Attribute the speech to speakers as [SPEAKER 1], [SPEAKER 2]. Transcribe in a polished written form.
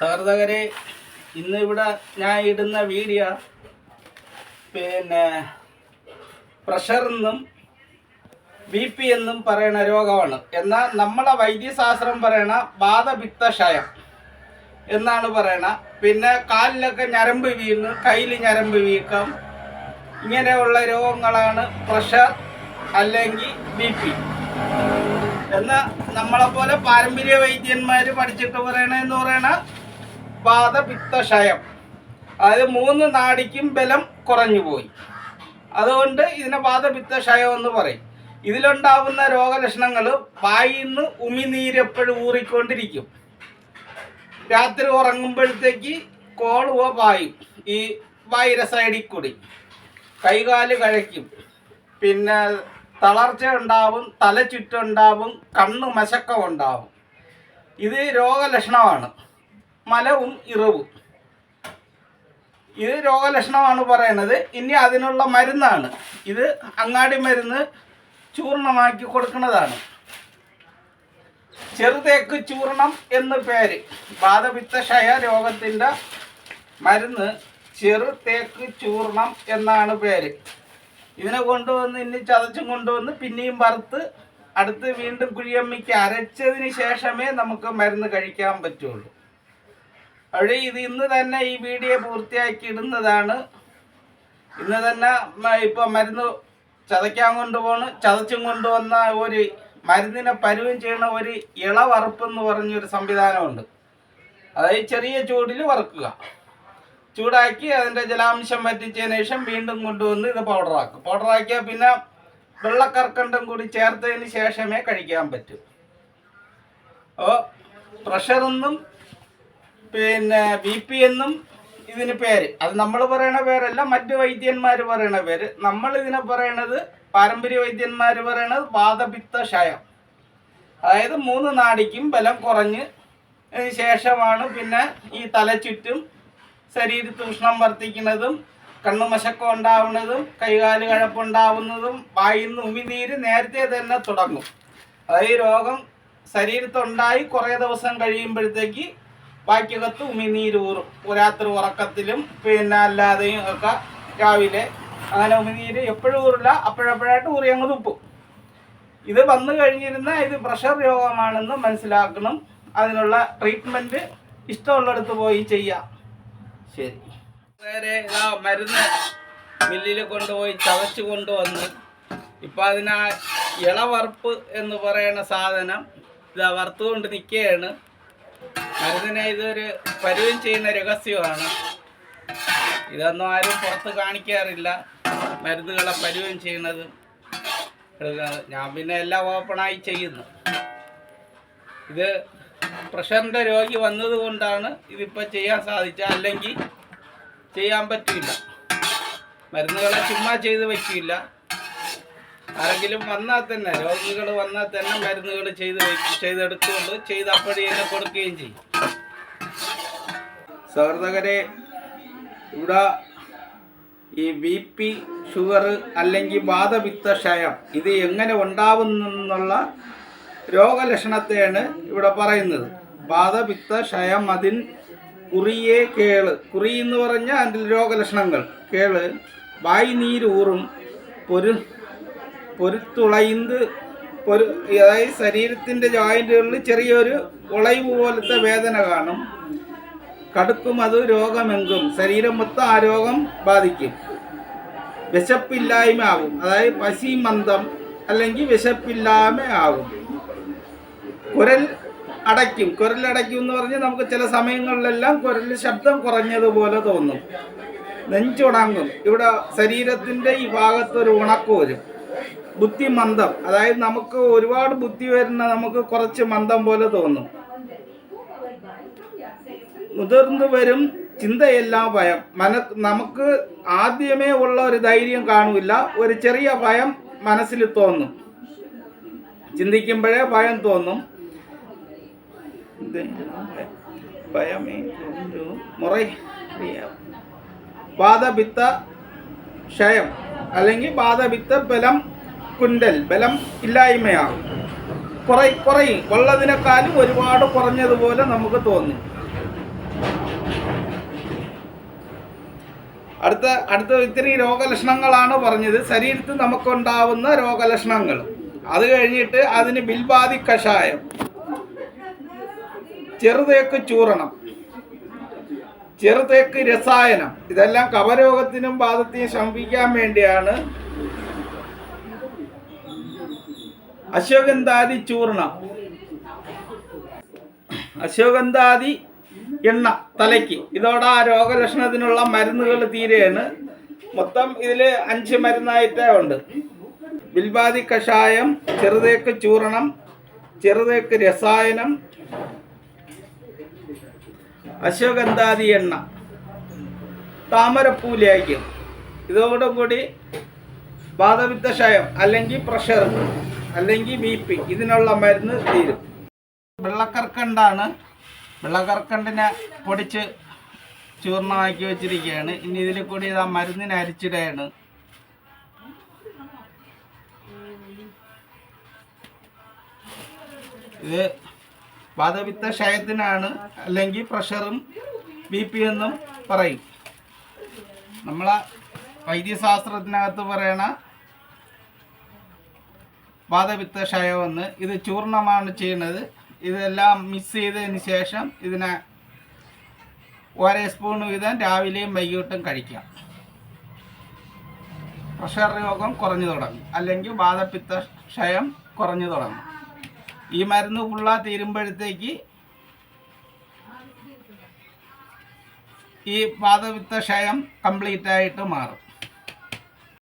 [SPEAKER 1] സഹൃദയരെ, ഇന്നിവിടെ ഞാൻ ഇടുന്ന വീഡിയോ പ്രഷർ എന്നും BP എന്നും പറയുന്ന രോഗമാണ്. എന്നാൽ നമ്മളെ വൈദ്യശാസ്ത്രം പറയണ വാതപിത്തക്ഷയം എന്നാണ് പറയണ. പിന്നെ കാലിലൊക്കെ ഞരമ്പ് വീണ്, കയ്യിൽ ഞരമ്പ് വീക്കം, ഇങ്ങനെയുള്ള രോഗങ്ങളാണ് പ്രഷർ അല്ലെങ്കിൽ BP. എന്നാൽ നമ്മളെപ്പോലെ പാരമ്പര്യ വൈദ്യന്മാർ പഠിച്ചിട്ട് പറയണെന്ന് പറയണ വാതപിത്തക്ഷയം, അതായത് 3 നാഡിക്കും ബലം കുറഞ്ഞു പോയി. അതുകൊണ്ട് ഇതിനെ വാതപിത്തക്ഷയം എന്ന് പറയും. ഇതിലുണ്ടാവുന്ന രോഗലക്ഷണങ്ങൾ വായിൽ നിന്ന് ഉമിനീരെപ്പോഴും ഊറിക്കൊണ്ടിരിക്കും. രാത്രി ഉറങ്ങുമ്പോഴത്തേക്ക് കോളുവ പായും ഈ വായുടെ സൈഡിൽ കൂടി. കൈകാല് കഴയ്ക്കും, പിന്നെ തളർച്ച ഉണ്ടാവും, തലചുറ്റുണ്ടാവും, കണ്ണ് മശക്കം ഉണ്ടാവും. ഇത് രോഗലക്ഷണമാണ്. മലവും ഇറവും ഇത് രോഗലക്ഷണമാണ് പറയുന്നത്. ഇനി അതിനുള്ള മരുന്നാണ്. ഇത് അങ്ങാടി മരുന്ന് ചൂർണമാക്കി കൊടുക്കുന്നതാണ്. ചെറുതേക്ക് ചൂർണം എന്ന് പേര്. വാതപിത്തക്ഷയ രോഗത്തിൻ്റെ മരുന്ന് ചെറുതേക്ക് ചൂർണം എന്നാണ് പേര്. ഇതിനെ കൊണ്ടുവന്ന് ഇനി ചതച്ചും കൊണ്ടുവന്ന് പിന്നെയും വറുത്ത് അടുത്ത് വീണ്ടും കുഴിയമ്മിക്ക് അരച്ചതിന് ശേഷമേ നമുക്ക് മരുന്ന് കഴിക്കാൻ പറ്റുള്ളൂ. അവിടെ ഇത് ഇന്ന് തന്നെ ഈ വീഡിയോ പൂർത്തിയാക്കി ഇടുന്നതാണ്. ഇന്ന് തന്നെ ഇപ്പോൾ മരുന്ന് ചതയ്ക്കാൻ കൊണ്ടുപോകണം. ചതച്ചും കൊണ്ടുവന്ന ഒരു മരുന്നിനെ പരുവം ചെയ്യുന്ന ഒരു ഇളവറുപ്പ് എന്ന് പറഞ്ഞൊരു സംവിധാനമുണ്ട്. അതായത് ചെറിയ ചൂടിൽ വറുക്കുക, ചൂടാക്കി അതിൻ്റെ ജലാംശം വറ്റിച്ചതിന് ശേഷം വീണ്ടും കൊണ്ടുവന്ന് ഇത് പൗഡറാക്കും. പൗഡറാക്കിയാൽ പിന്നെ വെള്ളക്കർക്കണ്ടം കൂടി ചേർത്തതിന് ശേഷമേ കഴിക്കാൻ പറ്റൂ. അപ്പോൾ പ്രഷറെന്നും BP എന്നും ഇതിന് പേര്. അത് നമ്മൾ പറയണ പേരല്ല, മറ്റു വൈദ്യന്മാർ പറയണ പേര്. നമ്മൾ ഇതിനെ പറയണത്, പാരമ്പര്യ വൈദ്യന്മാർ പറയണത് വാതപിത്തക്ഷയം. അതായത് 3 നാഡിക്കും ബലം കുറഞ്ഞ് ശേഷമാണ് പിന്നെ ഈ തലചുറ്റും ശരീരത്ത് ഉഷ്ണം വർദ്ധിക്കുന്നതും, കണ്ണുമശക്കം ഉണ്ടാവുന്നതും, കൈകാല് കഴപ്പുണ്ടാവുന്നതും, വായിൽ നിന്ന് ഉമിനീര് നേരത്തെ തന്നെ തുടങ്ങും. അതായത് രോഗം ശരീരത്തുണ്ടായി കുറേ ദിവസം കഴിയുമ്പോഴത്തേക്ക് ബാക്കിയകത്ത് ഉമിനീര് ഊറും. രാത്രി ഉറക്കത്തിലും പിന്നെ അല്ലാതെയും ഒക്കെ രാവിലെ അങ്ങനെ ഉമിനീര് എപ്പോഴും ഊറില്ല, അപ്പോഴപ്പോഴായിട്ട് ഊറി അങ്ങ് തുപ്പും. ഇത് വന്നു കഴിഞ്ഞിരുന്നാൽ ഇത് പ്രഷർ രോഗമാണെന്ന് മനസ്സിലാക്കണം. അതിനുള്ള ട്രീറ്റ്മെൻറ്റ് ഇഷ്ടമുള്ളിടത്ത് പോയി ചെയ്യാം. ശരി. വേറെ മരുന്ന് മില്ലിൽ കൊണ്ടുപോയി ചതച്ച് കൊണ്ടുവന്ന് ഇപ്പം അതിനാ ഇളവറുപ്പ് എന്ന് പറയുന്ന സാധനം ഇതാ വറുത്തുകൊണ്ട് നിൽക്കുകയാണ്. മരുന്നിനെ ഇതൊരു പരുവം ചെയ്യുന്ന രഹസ്യമാണ്. ഇതൊന്നും ആരും പുറത്ത് കാണിക്കാറില്ല, മരുന്നുകളെ പരുവം ചെയ്യുന്നത്. ഞാൻ പിന്നെ എല്ലാം ഓപ്പണായി ചെയ്യുന്നു. ഇത് പ്രഷറിൻ്റെ രോഗി വന്നതുകൊണ്ടാണ് ഇതിപ്പോൾ ചെയ്യാൻ സാധിച്ചത്, അല്ലെങ്കിൽ ചെയ്യാൻ പറ്റില്ല. മരുന്നുകളെ ചുമ്മാ ചെയ്ത് വയ്ക്കില്ല. ആരെങ്കിലും വന്നാൽ തന്നെ, രോഗികൾ വന്നാൽ തന്നെ മരുന്നുകൾ ചെയ്തെടുത്തുകൊണ്ട് ചെയ്ത് അപ്പടി തന്നെ കൊടുക്കുകയും ചെയ്യും. സഹൃദയരെ, ഇവിടെ ഈ BP, ഷുഗർ അല്ലെങ്കിൽ വാതപിത്തക്ഷയം ഇത് എങ്ങനെ ഉണ്ടാവുന്നുള്ള രോഗലക്ഷണത്തെയാണ് ഇവിടെ പറയുന്നത്. വാതപിത്തക്ഷയം അതിൻ കുറിയേ കേള്. കുറി എന്ന് പറഞ്ഞാൽ അതിൻ്റെ രോഗലക്ഷണങ്ങൾ. കേള്, വായ് നീരൂറും, പൊരുത്തുളയിന്ത്, അതായത് ശരീരത്തിൻ്റെ ജോയിൻറ്റുകളിൽ ചെറിയൊരു ഉളയിവ് പോലത്തെ വേദന കാണും. കടുക്കും, അത് രോഗമെങ്കും, ശരീരം മൊത്തം ആ രോഗം ബാധിക്കും. വിശപ്പില്ലായ്മ ആകും, അതായത് പശിമന്ദം അല്ലെങ്കിൽ വിശപ്പില്ലായ്മ ആകും. കുരൽ അടയ്ക്കും. കുരലടയ്ക്കും എന്ന് പറഞ്ഞാൽ നമുക്ക് ചില സമയങ്ങളിലെല്ലാം കുരലിൽ ശബ്ദം കുറഞ്ഞതുപോലെ തോന്നും. നെഞ്ചുണങ്ങും. ഇവിടെ ശരീരത്തിൻ്റെ ഈ ഭാഗത്തൊരു ഉണക്ക് വരും. ബുദ്ധിമന്ദം, അതായത് നമുക്ക് ഒരുപാട് ബുദ്ധി വരുന്ന നമുക്ക് കുറച്ച് മന്ദം പോലെ തോന്നും. മുതിർന്നു വരും, ചിന്തയെല്ലാം ഭയം. നമുക്ക് ആദ്യമേ ഉള്ള ഒരു ധൈര്യം കാണില്ല, ഒരു ചെറിയ ഭയം മനസ്സിൽ തോന്നും. ചിന്തിക്കുമ്പോഴേ ഭയം തോന്നും. വാതപിത്ത ക്ഷയം അല്ലെങ്കിൽ വാതപിത്ത ബലം കുണ്ടൽ, ബലം ഇല്ലായ്മയാകും. കുറയും. ഉള്ളതിനേക്കാളും ഒരുപാട് കുറഞ്ഞതുപോലെ നമുക്ക് തോന്നും. അടുത്ത ഇത്തിരി രോഗലക്ഷണങ്ങളാണ് പറഞ്ഞത്. ശരീരത്തിൽ നമുക്കുണ്ടാവുന്ന രോഗലക്ഷണങ്ങൾ. അത് കഴിഞ്ഞിട്ട് അതിന് ബിൽവാദി കഷായം, ചെറുതേക്ക് ചൂർണം, ചെറുതേക്ക് രസായനം, ഇതെല്ലാം കഫരോഗത്തിനും വാതത്തെയും ശമിപ്പിക്കാൻ വേണ്ടിയാണ്. അശ്വഗന്ധാദി ചൂർണം, അശ്വഗന്ധാദി എണ്ണ തലയ്ക്ക്. ഇതോടെ ആ രോഗലക്ഷണത്തിനുള്ള മരുന്നുകൾ തീരെയാണ്. മൊത്തം ഇതിൽ 5 മരുന്നായിട്ടേ ഉണ്ട്. ബിൽവാദി കഷായം, ചെറുതേക്ക് ചൂർണം, ചെറുതേക്ക് രസായനം, അശ്വഗന്ധാദി എണ്ണ, താമരപ്പൂ ലേഖ്യം. ഇതോടുകൂടി വാതപിത്തക്ഷയം അല്ലെങ്കിൽ പ്രഷർ അല്ലെങ്കിൽ BP ഇതിനുള്ള മരുന്ന് തീരും. വെള്ളക്കർക്കണ്ടാണ്. വെള്ളക്കർക്കണ്ടിനെ പൊടിച്ച് ചൂർണമാക്കി വെച്ചിരിക്കുകയാണ്. ഇനി ഇതിൽ കൂടി ആ മരുന്നിനെ അരിച്ചിടുകയാണ്. ഇത് വാതപിത്തക്ഷയത്തിനാണ്, അല്ലെങ്കിൽ പ്രഷറും BP എന്നും പറയും. നമ്മളെ വൈദ്യശാസ്ത്രത്തിനകത്ത് പറയണ വാതപിത്തക്ഷയമെന്ന്. ഇത് ചൂർണമാണ് ചെയ്യുന്നത്. ഇതെല്ലാം മിക്സ് ചെയ്തതിന് ശേഷം ഇതിനെ 1 സ്പൂൺ വീതം രാവിലെയും വൈകിട്ടും കഴിക്കാം. പ്രഷർ രോഗം കുറഞ്ഞു തുടങ്ങും, അല്ലെങ്കിൽ വാതപിത്തക്ഷയം കുറഞ്ഞു തുടങ്ങും. ഈ മരുന്ന് തീരുമ്പോഴത്തേക്ക് ഈ വാതപിത്തക്ഷയം കംപ്ലീറ്റ് ആയിട്ട് മാറും.